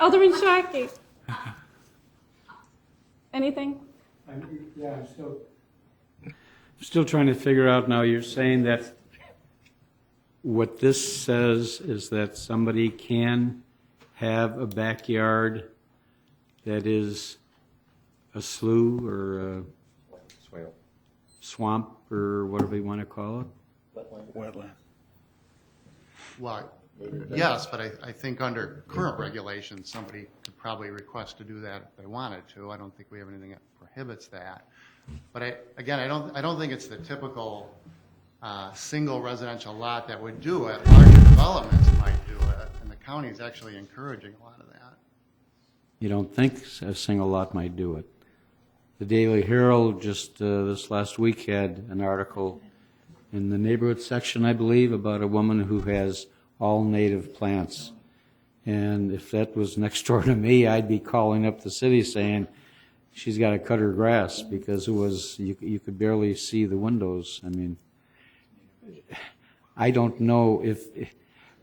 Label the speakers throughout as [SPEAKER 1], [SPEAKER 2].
[SPEAKER 1] Alderman Sharkey. Anything?
[SPEAKER 2] I'm still trying to figure out now, you're saying that what this says is that somebody can have a backyard that is a slough or a swamp or whatever you want to call it?
[SPEAKER 3] Wetland.
[SPEAKER 4] Well, yes, but I think under current regulations, somebody could probably request to do that if they wanted to. I don't think we have anything that prohibits that. But I don't think it's the typical single residential lot that would do it. Larger developments might do it, and the county is actually encouraging a lot of that.
[SPEAKER 2] You don't think a single lot might do it? The Daily Herald just this last week had an article in the neighborhood section, I believe, about a woman who has all native plants. And if that was next door to me, I'd be calling up the city saying she's got to cut her grass because it was you could barely see the windows. I mean, I don't know if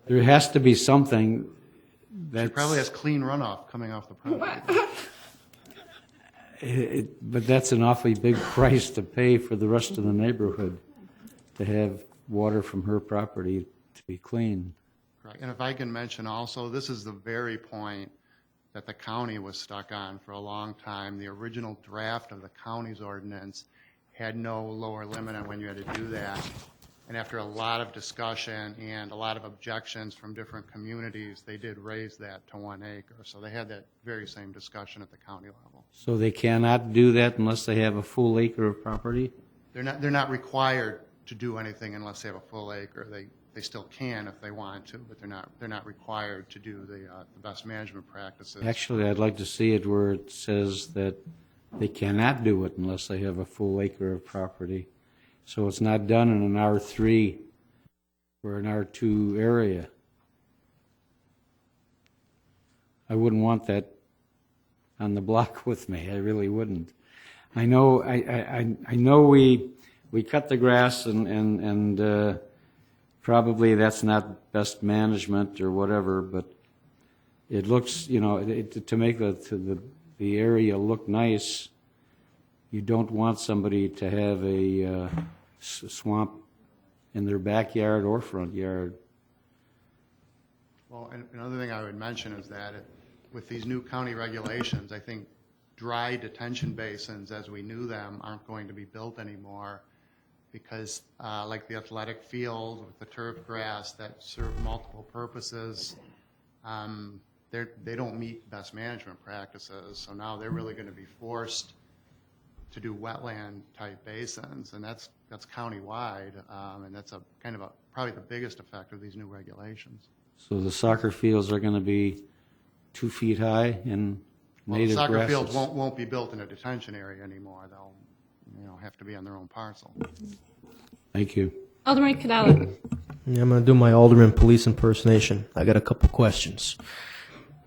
[SPEAKER 2] there has to be something that
[SPEAKER 4] She probably has clean runoff coming off the property.
[SPEAKER 2] but that's an awfully big price to pay for the rest of the neighborhood to have water from her property to be clean.
[SPEAKER 4] Right. And if I can mention also, this is the very point that the county was stuck on for a long time. The original draft of the county's ordinance had no lower limit on when you had to do that. And after a lot of discussion and a lot of objections from different communities, they did raise that to 1 acre. So they had that very same discussion at the county level.
[SPEAKER 2] So they cannot do that unless they have a full acre of property?
[SPEAKER 4] They're not required to do anything unless they have a full acre. They still can if they want to, but they're not required to do the best management practices.
[SPEAKER 2] Actually, I'd like to see it where it says that they cannot do it unless they have a full acre of property. So it's not done in an R3 or an R2 area. I wouldn't want that on the block with me. I really wouldn't. I know. I know we cut the grass and probably that's not best management or whatever, but it looks, to make the area look nice, you don't want somebody to have a swamp in their backyard or front yard.
[SPEAKER 4] Well, and another thing I would mention is that with these new county regulations, I think dry detention basins as we knew them aren't going to be built anymore because like the athletic field with the turf grass that serve multiple purposes, they don't meet best management practices. So now they're really going to be forced to do wetland type basins, and that's countywide, and that's probably the biggest effect of these new regulations.
[SPEAKER 2] So the soccer fields are going to be 2 feet high and native
[SPEAKER 4] Soccer
[SPEAKER 2] grasses.
[SPEAKER 4] fields won't be built in a detention area anymore. They'll have to be on their own parcel.
[SPEAKER 2] Thank you.
[SPEAKER 1] Alderman Cadella.
[SPEAKER 5] Yeah, I'm going to do my Alderman police impersonation. I got a couple questions.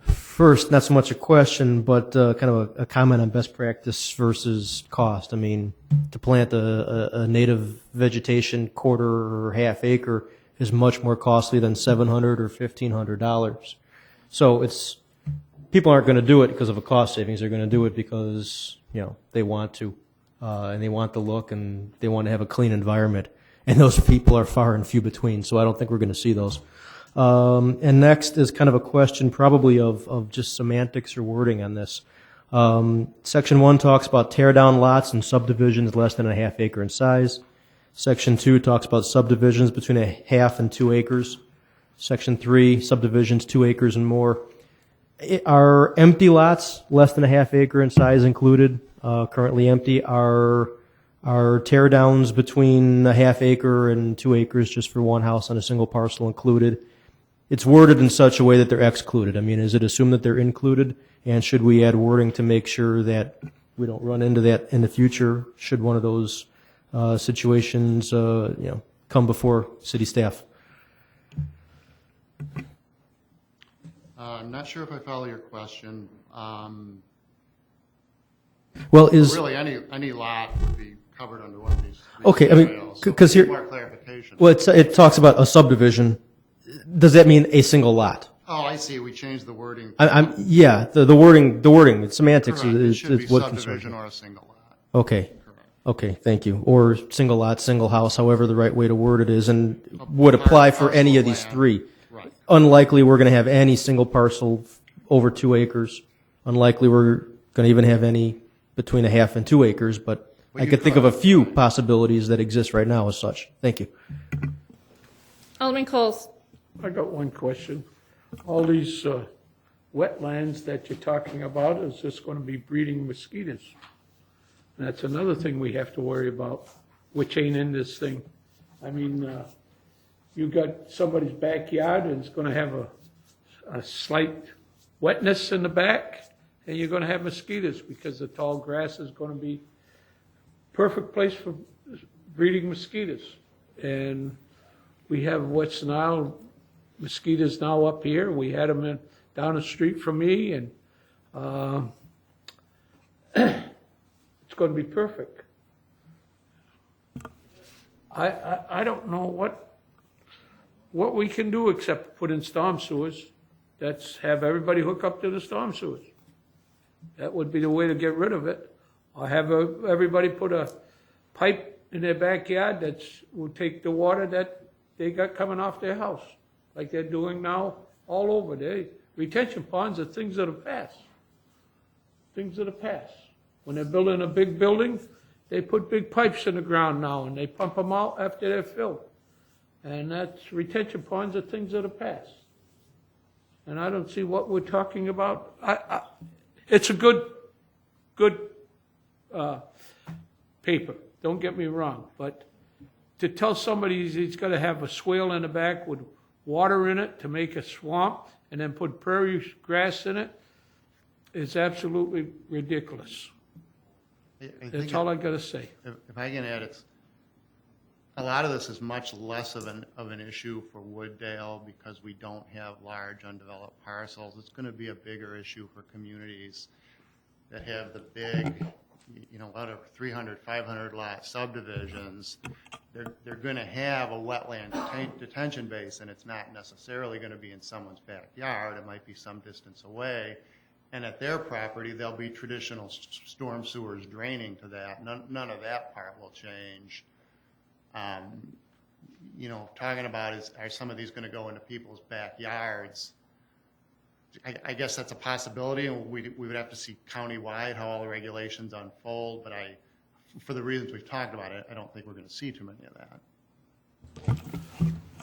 [SPEAKER 5] First, not so much a question, but kind of a comment on best practice versus cost. I mean, to plant a native vegetation quarter or half acre is much more costly than $700 or $1,500. So people aren't going to do it because of a cost savings. They're going to do it because they want to, and they want the look, and they want to have a clean environment. And those people are far and few between. So I don't think we're going to see those. And next is kind of a question probably of just semantics or wording on this. Section 1 talks about tear down lots and subdivisions less than a half acre in size. Section 2 talks about subdivisions between a half and 2 acres. Section 3, subdivisions 2 acres and more. Are empty lots less than a half acre in size included? Currently empty. Are tear downs between a half acre and 2 acres just for one house on a single parcel included? It's worded in such a way that they're excluded. I mean, is it assumed that they're included? And should we add wording to make sure that we don't run into that in the future? Should one of those situations, come before city staff?
[SPEAKER 4] I'm not sure if I follow your question.
[SPEAKER 5] Well, is
[SPEAKER 4] really any lot would be covered under one of these
[SPEAKER 5] okay. I mean,
[SPEAKER 4] scenarios.
[SPEAKER 5] because
[SPEAKER 4] So
[SPEAKER 5] here,
[SPEAKER 4] more clarification.
[SPEAKER 5] well, it talks about a subdivision. Does that mean a single lot?
[SPEAKER 4] Oh, I see, we changed the wording.
[SPEAKER 5] Yeah, the wording, it's semantics
[SPEAKER 4] Correct. It
[SPEAKER 5] is
[SPEAKER 4] should be
[SPEAKER 5] what concerns
[SPEAKER 4] subdivision
[SPEAKER 5] me.
[SPEAKER 4] or a single lot.
[SPEAKER 5] Okay.
[SPEAKER 4] Correct.
[SPEAKER 5] Okay, thank you. Or single lot, single house, however the right way to word it is, and would apply for
[SPEAKER 4] Parcel
[SPEAKER 5] any
[SPEAKER 4] of
[SPEAKER 5] of these
[SPEAKER 4] land.
[SPEAKER 5] three.
[SPEAKER 4] Right.
[SPEAKER 5] Unlikely we're going to have any single parcel over 2 acres. Unlikely we're going to even have any between 1/2 and 2 acres, but
[SPEAKER 4] Well,
[SPEAKER 5] I
[SPEAKER 4] you
[SPEAKER 5] could think of a
[SPEAKER 4] could.
[SPEAKER 5] few possibilities that exist right now as such. Thank you.
[SPEAKER 1] Alderman Coles.
[SPEAKER 3] I got one question. All these wetlands that you're talking about, is this going to be breeding mosquitoes? And that's another thing we have to worry about, which ain't in this thing. I mean, you got somebody's backyard and it's going to have a slight wetness in the back, and you're going to have mosquitoes because the tall grass is going to be perfect place for breeding mosquitoes. And we have West Nile mosquitoes now up here. We had them down the street from me, and it's going to be perfect. I don't know what we can do except put in storm sewers. That's have everybody hook up to the storm sewers. That would be the way to get rid of it. Or have everybody put a pipe in their backyard that will take the water that they got coming off their house, like they're doing now all over. Retention ponds are things of the past. Things of the past. When they're building a big building, they put big pipes in the ground now, and they pump them out after they're filled. And that's retention ponds are things of the past. And I don't see what we're talking about. It's a good paper. Don't get me wrong, but to tell somebody he's got to have a swale in the back with water in it to make a swamp, and then put prairie grass in it, is absolutely ridiculous.
[SPEAKER 4] I think
[SPEAKER 3] That's all I got to say.
[SPEAKER 4] If I can add, a lot of this is much less of an issue for Wooddale because we don't have large undeveloped parcels. It's going to be a bigger issue for communities that have the big, out of 300, 500 lot subdivisions. They're going to have a wetland detention basin. It's not necessarily going to be in someone's backyard. It might be some distance away. And at their property, there'll be traditional storm sewers draining to that. None of that part will change. Talking about are some of these going to go into people's backyards? I guess that's a possibility, and we would have to see countywide how all the regulations unfold. But for the reasons we've talked about it, I don't think we're going to see too many of that.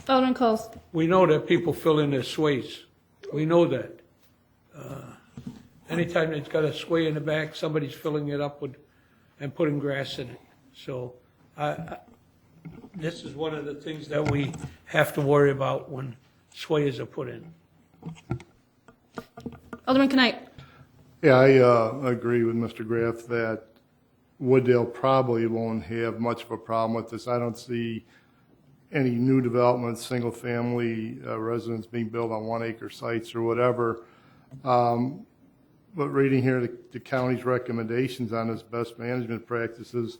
[SPEAKER 1] Alderman Coles.
[SPEAKER 3] We know that people fill in their sways. We know that. Anytime it's got a sway in the back, somebody's filling it up and putting grass in it. So this is one of the things that we have to worry about when sways are put in.
[SPEAKER 1] Alderman Knight.
[SPEAKER 6] Yeah, I agree with Mr. Graff that Wooddale probably won't have much of a problem with this. I don't see any new developments, single-family residents being built on 1 acre sites or whatever. But reading here the county's recommendations on this best management practices,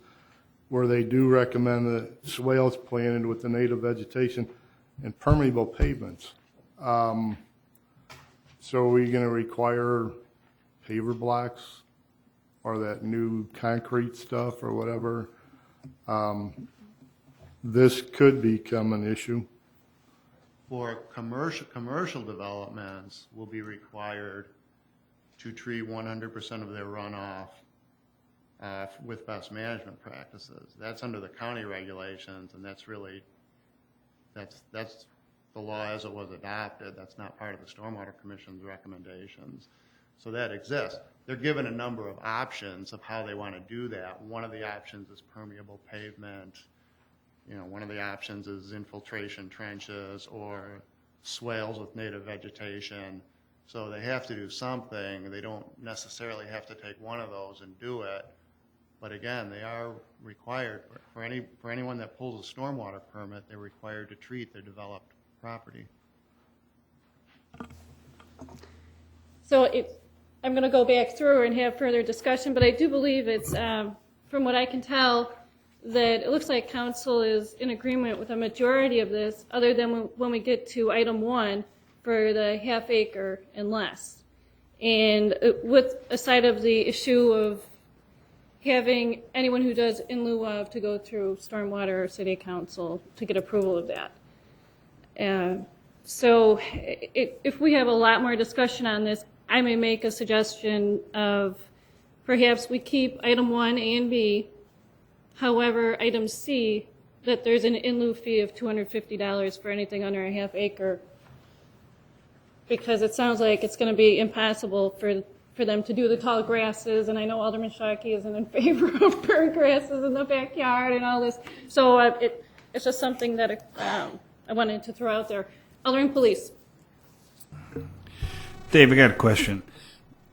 [SPEAKER 6] where they do recommend the swales planted with the native vegetation and permeable pavements. So are we going to require paver blocks or that new concrete stuff or whatever? This could become an issue.
[SPEAKER 4] For commercial developments will be required to treat 100% of their runoff with best management practices. That's under the county regulations, and that's the law as it was adopted. That's not part of the Stormwater Commission's recommendations. So that exists. They're given a number of options of how they want to do that. One of the options is permeable pavement. One of the options is infiltration trenches or swales with native vegetation. So they have to do something. They don't necessarily have to take one of those and do it. But again, they are required, for anyone that pulls a stormwater permit, they're required to treat their developed property.
[SPEAKER 1] So I'm going to go back through and have further discussion, but I do believe it's, from what I can tell, that it looks like council is in agreement with a majority of this, other than when we get to item 1, for the half acre and less. And with aside of the issue of having anyone who does in lieu of to go through stormwater or city council to get approval of that. So if we have a lot more discussion on this, I may make a suggestion of perhaps we keep item 1, A and B. However, item C, that there's an in lieu fee of $250 for anything under a half acre, because it sounds like it's going to be impossible for them to do the tall grasses, and I know Alderman Shockey isn't in favor of burnt grasses in the backyard and all this. So it's just something that I wanted to throw out there. Alderman Police.
[SPEAKER 7] Dave, I got a question.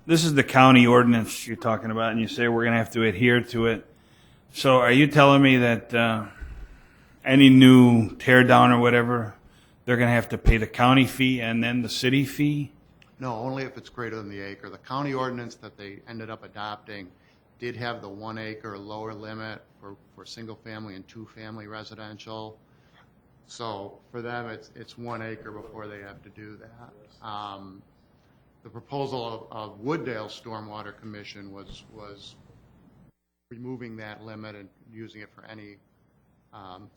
[SPEAKER 7] This is the county ordinance you're talking about, and you say we're going to have to adhere to it. So are you telling me that any new tear down or whatever, they're going to have to pay the county fee and then the city fee?
[SPEAKER 4] No, only if it's greater than the acre. The county ordinance that they ended up adopting did have the 1 acre lower limit for single family and 2-family residential. So for them, it's 1 acre before they have to do that. The proposal of Wooddale Stormwater Commission was removing that limit and using it for any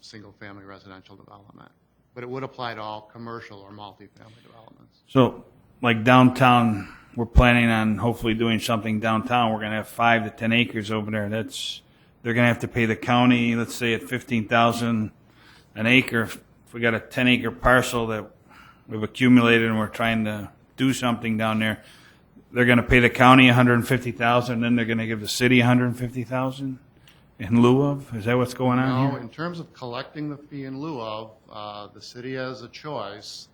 [SPEAKER 4] single family residential development. But it would apply to all commercial or multifamily developments.
[SPEAKER 7] So like downtown, we're planning on hopefully doing something downtown. We're going to have 5 to 10 acres over there. They're going to have to pay the county, let's say at $15,000 an acre. If we got a 10-acre parcel that we've accumulated and we're trying to do something down there, they're going to pay the county $150,000, and then they're going to give the city $150,000 in lieu of? Is that what's going on
[SPEAKER 4] No,
[SPEAKER 7] here?
[SPEAKER 4] in terms of collecting the fee in lieu of, the city has a choice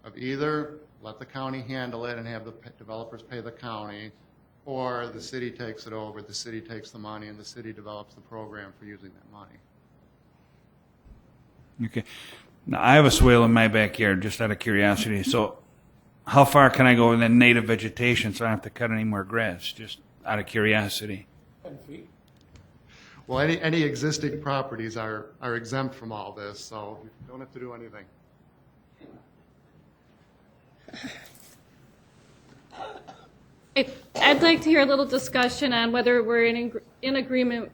[SPEAKER 4] of either let the county handle it and have the developers pay the county, or the city takes it over, the city takes the money, and the city develops the program for using that money.
[SPEAKER 7] Okay. Now, I have a swale in my backyard, just out of curiosity. So how far can I go in the native vegetation so I don't have to cut any more grass, just out of curiosity?
[SPEAKER 3] 10 feet.
[SPEAKER 4] Well, any existing properties are exempt from all this, so you don't have to do anything.
[SPEAKER 1] I'd like to hear a little discussion on whether we're in agreement.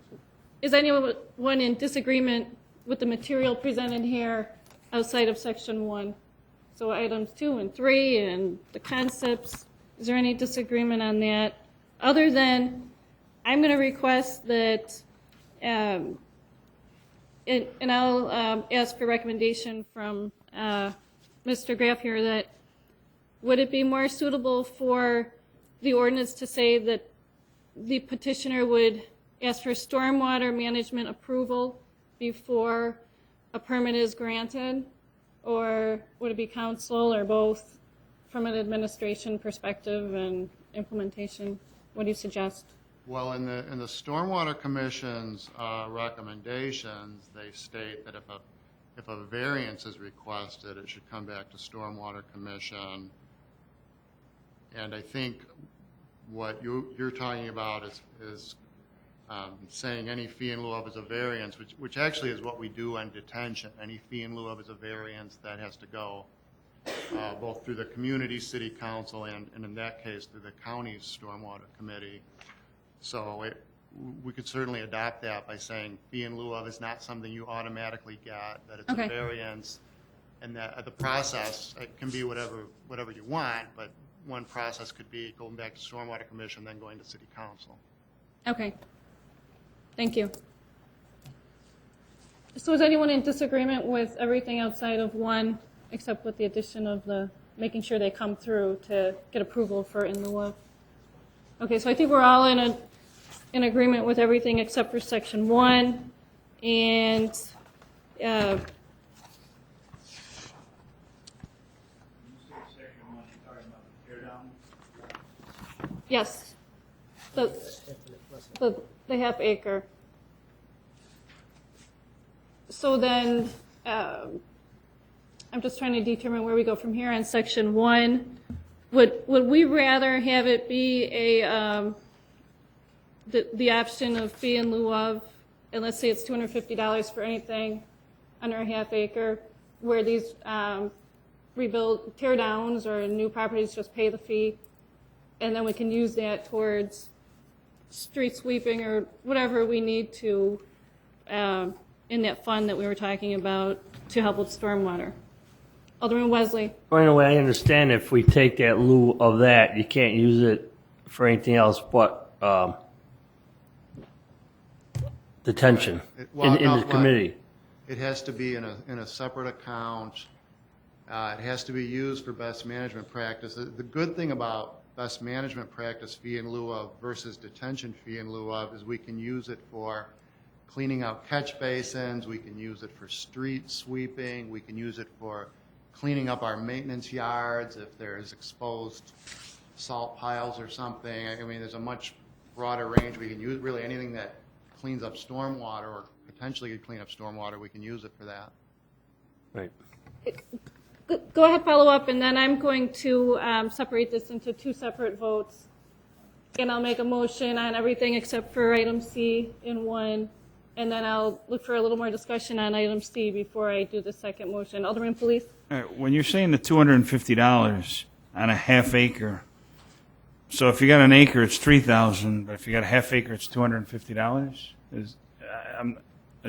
[SPEAKER 1] Is anyone in disagreement with the material presented here outside of section 1? So items 2 and 3 and the concepts, is there any disagreement on that? Other than, I'm going to request that, and I'll ask for recommendation from Mr. Graff here, that would it be more suitable for the ordinance to say that the petitioner would ask for stormwater management approval before a permit is granted? Or would it be council or both from an administration perspective and implementation? What do you suggest?
[SPEAKER 4] Well, in the Stormwater Commission's recommendations, they state that if a variance is requested, it should come back to Stormwater Commission. And I think what you're talking about is saying any fee in lieu of is a variance, which actually is what we do on detention. Any fee in lieu of is a variance that has to go both through the community, city council, and in that case through the county's stormwater committee. So we could certainly adopt that by saying fee in lieu of is not something you automatically get, that it's
[SPEAKER 1] Okay.
[SPEAKER 4] a variance, and that the process, it can be whatever you want, but one process could be going back to stormwater commission, then going to city council.
[SPEAKER 1] Okay. Thank you. So is anyone in disagreement with everything outside of 1, except with the addition of the making sure they come through to get approval for in lieu of? Okay, so I think we're all in agreement with everything except for section 1. And yes, the half acre. So then, I'm just trying to determine where we go from here on section 1. Would we rather have it be a the option of fee in lieu of, and let's say it's $250 for anything under a half acre, where these rebuild, tear downs or new properties, just pay the fee. And then we can use that towards street sweeping or whatever we need to in that fund that we were talking about to help with stormwater. Alderman Wesley.
[SPEAKER 8] Right away, I understand if we take that lieu of that, you can't use it for anything else but detention
[SPEAKER 4] Well,
[SPEAKER 8] in
[SPEAKER 4] no,
[SPEAKER 8] the committee.
[SPEAKER 4] It has to be in a separate account. It has to be used for best management practice. The good thing about best management practice fee in lieu of versus detention fee in lieu of is we can use it for cleaning out catch basins, we can use it for street sweeping, we can use it for cleaning up our maintenance yards if there's exposed salt piles or something. I mean, there's a much broader range. We can use really anything that cleans up stormwater or potentially could clean up stormwater, we can use it for that.
[SPEAKER 8] Right.
[SPEAKER 1] Go ahead, follow up, and then I'm going to separate this into two separate votes. And I'll make a motion on everything except for item C in one, and then I'll look for a little more discussion on item C before I do the second motion. Alderman Police?
[SPEAKER 7] All right, when you're saying the $250 on a half acre, so if you got an acre, it's $3,000, but if you got a half acre, it's $250? Is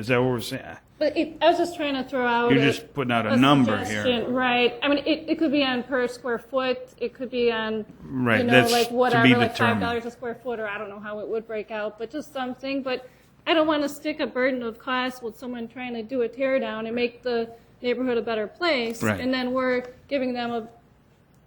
[SPEAKER 7] that what we're saying?
[SPEAKER 1] But I was just trying to throw out.
[SPEAKER 7] You're just putting out a number here.
[SPEAKER 1] suggestion, right? I mean, it could be on per square foot. It could be on,
[SPEAKER 7] Right,
[SPEAKER 1] you know,
[SPEAKER 7] that's
[SPEAKER 1] like
[SPEAKER 7] to
[SPEAKER 1] whatever,
[SPEAKER 7] be
[SPEAKER 1] like
[SPEAKER 7] determined.
[SPEAKER 1] $5 a square foot, or I don't know how it would break out, but just something. But I don't want to stick a burden of cost with someone trying to do a tear down and make the neighborhood a better place,
[SPEAKER 7] Right.
[SPEAKER 1] and then we're giving them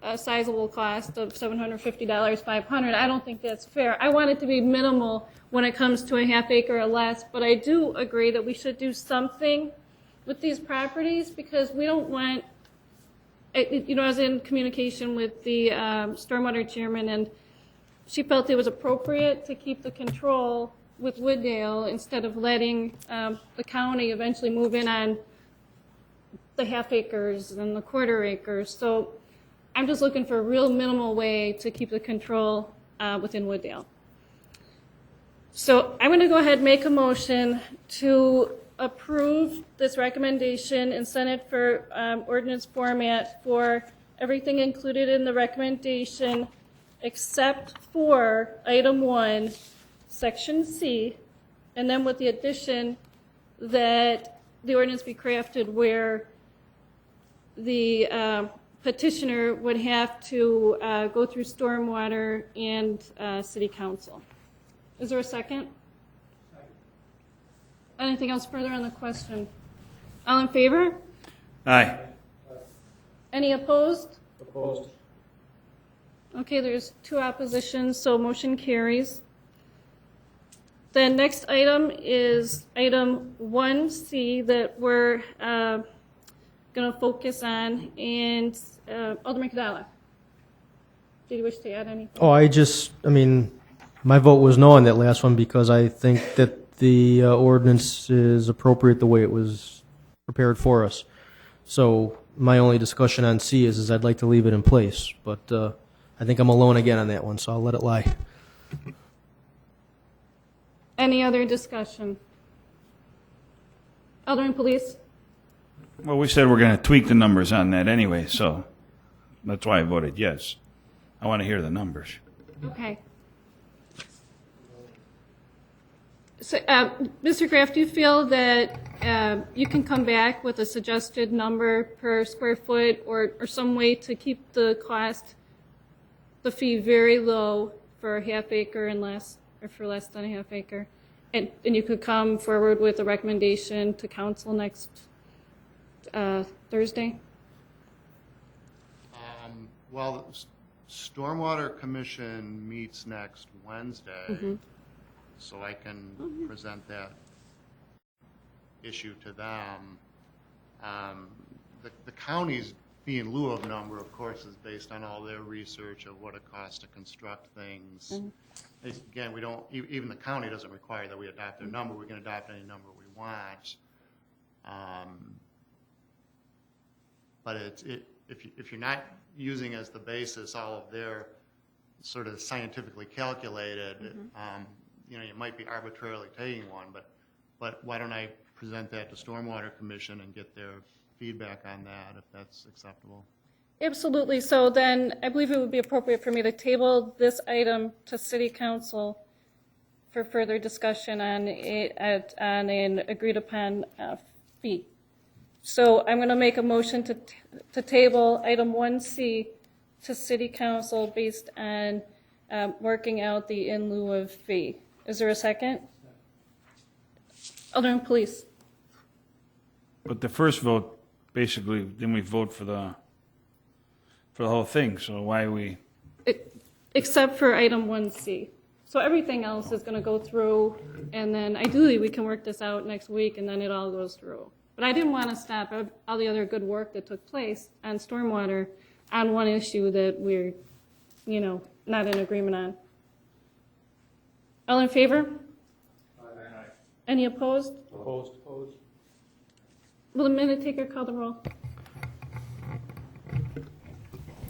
[SPEAKER 1] a sizable cost of $750, $500. I don't think that's fair. I want it to be minimal when it comes to a half acre or less, but I do agree that we should do something with these properties because we don't want, you know, I was in communication with the stormwater chairman, and she felt it was appropriate to keep the control with Wooddale instead of letting the county eventually move in on the half acres and the quarter acres. So I'm just looking for a real minimal way to keep the control within Wooddale. So I'm going to go ahead and make a motion to approve this recommendation and send it for ordinance format for everything included in the recommendation except for item 1, section C, and then with the addition that the ordinance be crafted where the petitioner would have to go through stormwater and city council. Is there a second? Anything else further on the question? All in favor?
[SPEAKER 7] Aye.
[SPEAKER 1] Any opposed? Opposed. Okay, there's 2 oppositions, so motion carries. The next item is item 1C that we're going to focus on, and Alderman Cadalla. Did you wish to add anything?
[SPEAKER 5] Oh, I mean, my vote was no on that last one because I think that the ordinance is appropriate the way it was prepared for us. So my only discussion on C is I'd like to leave it in place, but I think I'm alone again on that one, so I'll let it lie.
[SPEAKER 1] Any other discussion? Alderman Police?
[SPEAKER 7] Well, we said we're going to tweak the numbers on that anyway, so that's why I voted yes. I want to hear the numbers.
[SPEAKER 1] Okay. So, Mr. Kraft, do you feel that you can come back with a suggested number per square foot or some way to keep the cost, the fee very low for a half acre and less, or for less than a half acre? And you could come forward with a recommendation to council next Thursday?
[SPEAKER 4] Well, the Stormwater Commission meets next Wednesday, so I can present that issue to them. The county's fee in lieu of number, of course, is based on all their research of what it costs to construct things. Again, we don't, even the county doesn't require that we adopt their number. We can adopt any number we want. But if you're not using as the basis all of their sort of scientifically calculated, you know, you might be arbitrarily taking one, but why don't I present that to Stormwater Commission and get their feedback on that, if that's acceptable?
[SPEAKER 1] Absolutely. So then I believe it would be appropriate for me to table this item to city council for further discussion on an agreed upon fee. So I'm going to make a motion to table item 1C to city council based on working out the in lieu of fee. Is there a second? Alderman Police.
[SPEAKER 7] But the first vote, basically, didn't we vote for the whole thing? So why we?
[SPEAKER 1] Except for item 1C. So everything else is going to go through, and then ideally we can work this out next week, and then it all goes through. But I didn't want to stop all the other good work that took place on stormwater on one issue that we're, not in agreement on. All in favor? Aye. Any opposed?
[SPEAKER 3] Opposed.
[SPEAKER 1] Will the minute taker call the roll?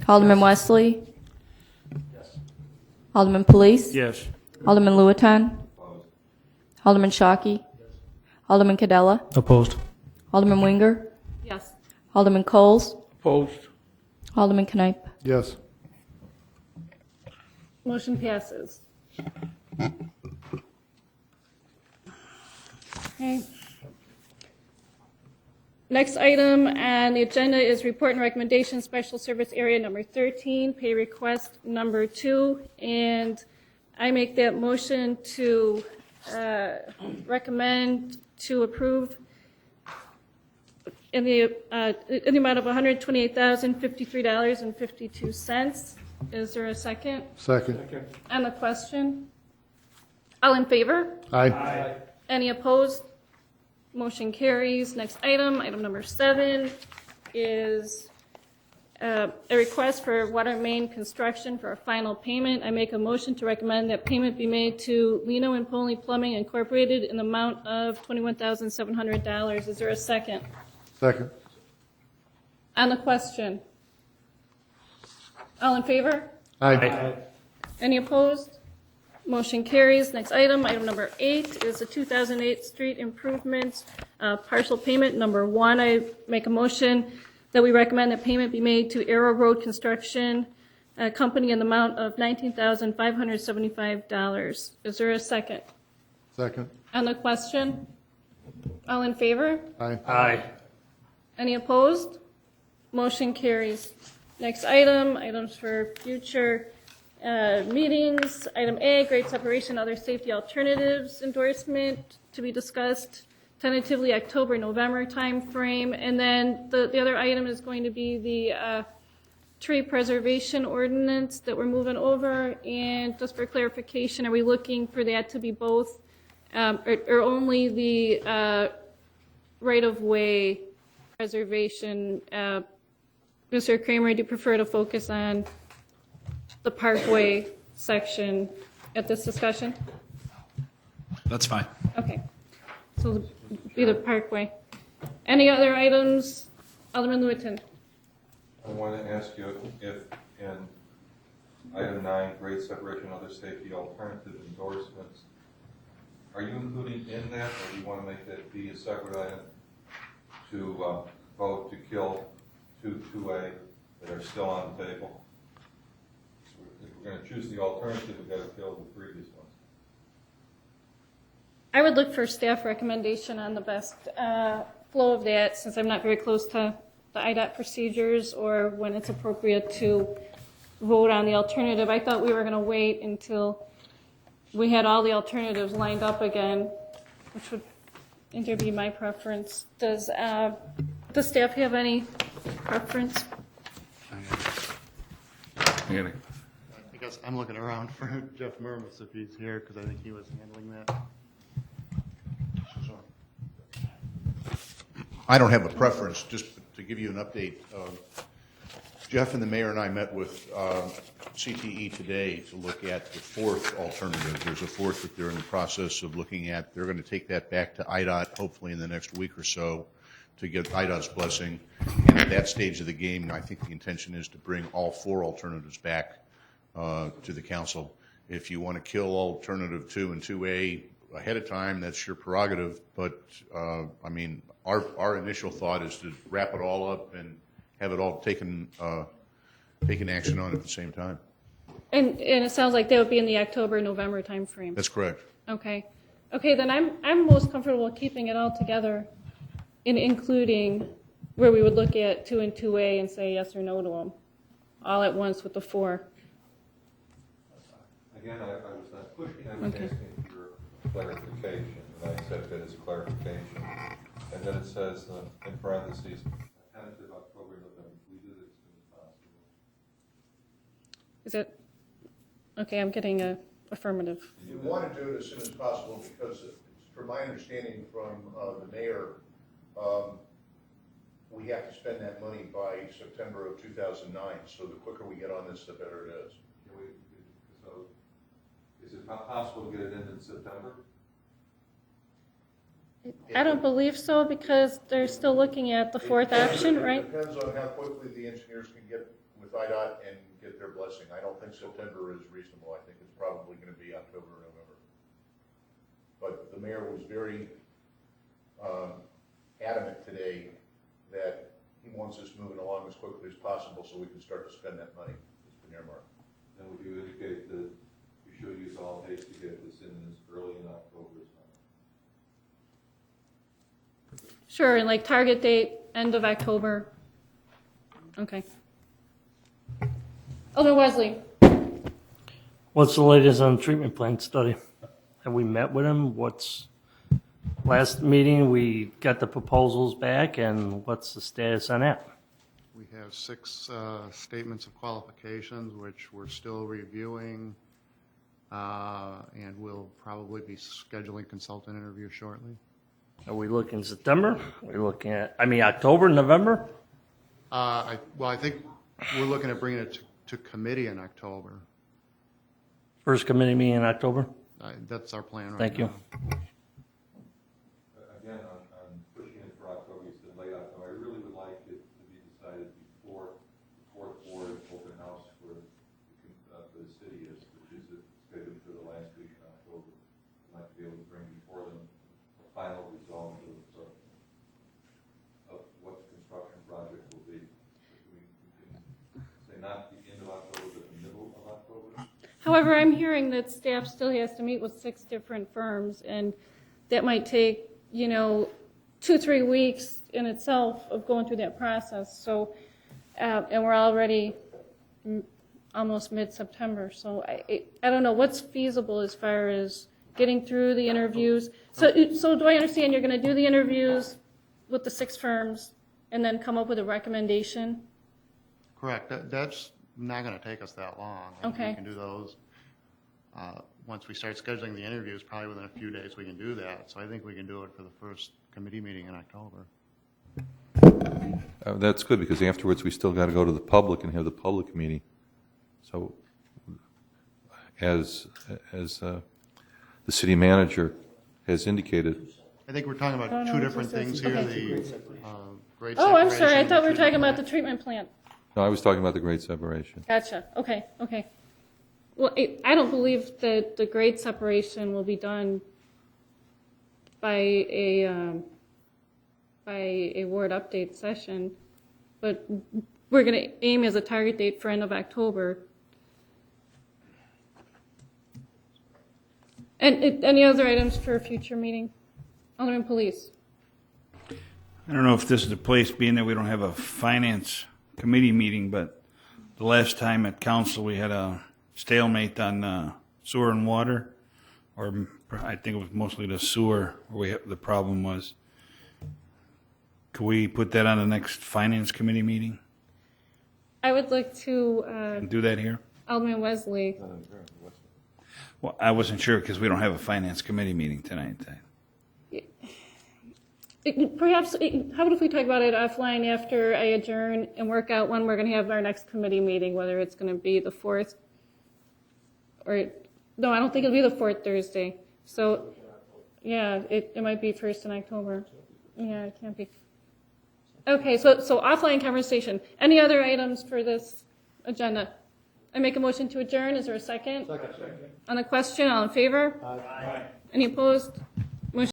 [SPEAKER 9] Alderman Wesley? Yes. Alderman Police?
[SPEAKER 7] Yes.
[SPEAKER 9] Alderman Lewiton? Alderman Shockey? Alderman Cadella?
[SPEAKER 5] Opposed.
[SPEAKER 9] Alderman Winger?
[SPEAKER 1] Yes.
[SPEAKER 9] Alderman Coles?
[SPEAKER 3] Opposed.
[SPEAKER 9] Alderman Knipe?
[SPEAKER 6] Yes.
[SPEAKER 1] Motion passes. Okay. Next item on the agenda is report and recommendation, special service area number 13, pay request number 2. And I make that motion to recommend to approve in the amount of $128,053.52. Is there a second?
[SPEAKER 6] Second.
[SPEAKER 1] On the question? All in favor?
[SPEAKER 6] Aye.
[SPEAKER 1] Any opposed? Motion carries. Next item, item number 7, is a request for water main construction for a final payment. I make a motion to recommend that payment be made to Lino and Polney Plumbing Incorporated in the amount of $21,700. Is there a second?
[SPEAKER 6] Second.
[SPEAKER 1] On the question? All in favor?
[SPEAKER 6] Aye.
[SPEAKER 1] Any opposed? Motion carries. Next item, item number 8, is the 2008 street improvements partial payment number 1. I make a motion that we recommend that payment be made to Arrow Road Construction Company in the amount of $19,575. Is there a second?
[SPEAKER 6] Second.
[SPEAKER 1] On the question? All in favor?
[SPEAKER 6] Aye.
[SPEAKER 8] Aye.
[SPEAKER 1] Any opposed? Motion carries. Next item, items for future meetings. Item A, grade separation, other safety alternatives endorsement to be discussed tentatively October, November timeframe. And then the other item is going to be the tree preservation ordinance that we're moving over. And just for clarification, are we looking for that to be both or only the right-of-way preservation? Mr. Kramer, do you prefer to focus on the parkway section at this discussion?
[SPEAKER 10] That's fine.
[SPEAKER 1] Okay, so be the parkway. Any other items? Alderman Lewiton.
[SPEAKER 11] I want to ask you if in item 9, grade separation, other safety alternative endorsements, are you including in that, or do you want to make that be a separate item to vote to kill 2A that are still on the table? If we're going to choose the alternative, we've got to kill the previous ones.
[SPEAKER 1] I would look for staff recommendation on the best flow of that, since I'm not very close to the IDOT procedures or when it's appropriate to vote on the alternative. I thought we were going to wait until we had all the alternatives lined up again, which would be my preference. Does staff have any preference?
[SPEAKER 4] I guess I'm looking around for Jeff Murmas if he's here, because I think he was handling that.
[SPEAKER 12] I don't have a preference, just to give you an update. Jeff and the mayor and I met with CTE today to look at the fourth alternative. There's a fourth that they're in the process of looking at. They're going to take that back to IDOT hopefully in the next week or so to get IDOT's blessing. And at that stage of the game, I think the intention is to bring all 4 alternatives back to the council. If you want to kill alternative 2 and 2A ahead of time, that's your prerogative. But I mean, our initial thought is to wrap it all up and have it all taken action on at the same time.
[SPEAKER 1] And it sounds like that would be in the October, November timeframe.
[SPEAKER 12] That's correct.
[SPEAKER 1] Okay. Okay, then I'm most comfortable keeping it all together and including where we would look at 2 and 2A and say yes or no to them, all at once with the 4.
[SPEAKER 11] Again, I was not pushing, I was
[SPEAKER 1] Okay.
[SPEAKER 11] asking for clarification, and I accept that as clarification. And then it says, in parentheses, tentative October, November, we do this as soon as possible.
[SPEAKER 1] Is it? Okay, I'm getting a affirmative.
[SPEAKER 12] You want to do it as soon as possible because, from my understanding from the mayor, we have to spend that money by September of 2009. So the quicker we get on this, the better it is.
[SPEAKER 11] Can we, so, is it possible to get it in September?
[SPEAKER 1] I don't believe so because they're still looking at the 4th option, right?
[SPEAKER 12] It depends on how quickly the engineers can get with IDOT and get their blessing. I don't think September is reasonable. I think it's probably going to be October or November. But the mayor was very adamant today that he wants us moving along as quickly as possible so we can start to spend that money. It's been earmarked.
[SPEAKER 11] Then would you indicate that you should use all haste to get this in as early in October as possible?
[SPEAKER 1] Sure, and like target date, end of October. Okay. Alderman Wesley.
[SPEAKER 8] What's the latest on the treatment plant study? Have we met with him? Last meeting, we got the proposals back, and what's the status on that?
[SPEAKER 4] We have 6 statements of qualifications, which we're still reviewing, and we'll probably be scheduling consultant interviews shortly.
[SPEAKER 8] Are we looking September? Are we looking at, October, November?
[SPEAKER 4] I think we're looking at bringing it to committee in October.
[SPEAKER 8] First committee meeting in October?
[SPEAKER 4] That's our plan right now.
[SPEAKER 8] Thank you.
[SPEAKER 11] Again, on pushing it for October, you said late October. I really would like it to be decided before the 4th Ward open house for the city is, which is scheduled for the last week in October. I'd like to be able to bring before them a final result of what the construction project will be. We can say not the end of October, but the middle of October.
[SPEAKER 1] However, I'm hearing that staff still has to meet with 6 different firms, and that might take, 2-3 weeks in itself of going through that process. So, and we're already almost mid-September. So I don't know what's feasible as far as getting through the interviews. So do I understand you're going to do the interviews with the 6 firms and then come up with a recommendation?
[SPEAKER 4] Correct. That's not going to take us that long.
[SPEAKER 1] Okay.
[SPEAKER 4] We can do those. Once we start scheduling the interviews, probably within a few days we can do that. So I think we can do it for the first committee meeting in October.
[SPEAKER 11] That's good, because afterwards we still got to go to the public and have the public meeting. So as the city manager has indicated.
[SPEAKER 4] I think we're talking about 2 different things here.
[SPEAKER 1] Okay.
[SPEAKER 4] The grade
[SPEAKER 1] Oh, I'm sorry. I
[SPEAKER 4] separation,
[SPEAKER 1] thought we were
[SPEAKER 4] the
[SPEAKER 1] talking about
[SPEAKER 4] treatment
[SPEAKER 1] the treatment plant.
[SPEAKER 11] No, I was talking about the grade separation.
[SPEAKER 1] Gotcha. Okay. Well, I don't believe that the grade separation will be done by a ward update session, but we're going to aim as a target date for end of October. And any other items for a future meeting? Alderman Police.
[SPEAKER 7] I don't know if this is the place, being that we don't have a finance committee meeting, but the last time at council, we had a stalemate on sewer and water, or I think it was mostly the sewer where the problem was. Could we put that on the next finance committee meeting
[SPEAKER 1] I would like to,
[SPEAKER 7] and do that here?
[SPEAKER 1] Alderman Wesley.
[SPEAKER 7] Well, I wasn't sure because we don't have a finance committee meeting tonight.
[SPEAKER 1] Perhaps, how about if we talk about it offline after I adjourn and work out when we're going to have our next committee meeting, whether it's going to be the 4th or, no, I don't think it'll be the 4th Thursday. So, yeah, it might be 1st in October. Yeah, it can't be. Okay, so offline conversation. Any other items for this agenda? I make a motion to adjourn. Is there a second? Second. On the question, all in favor? Aye. Any opposed?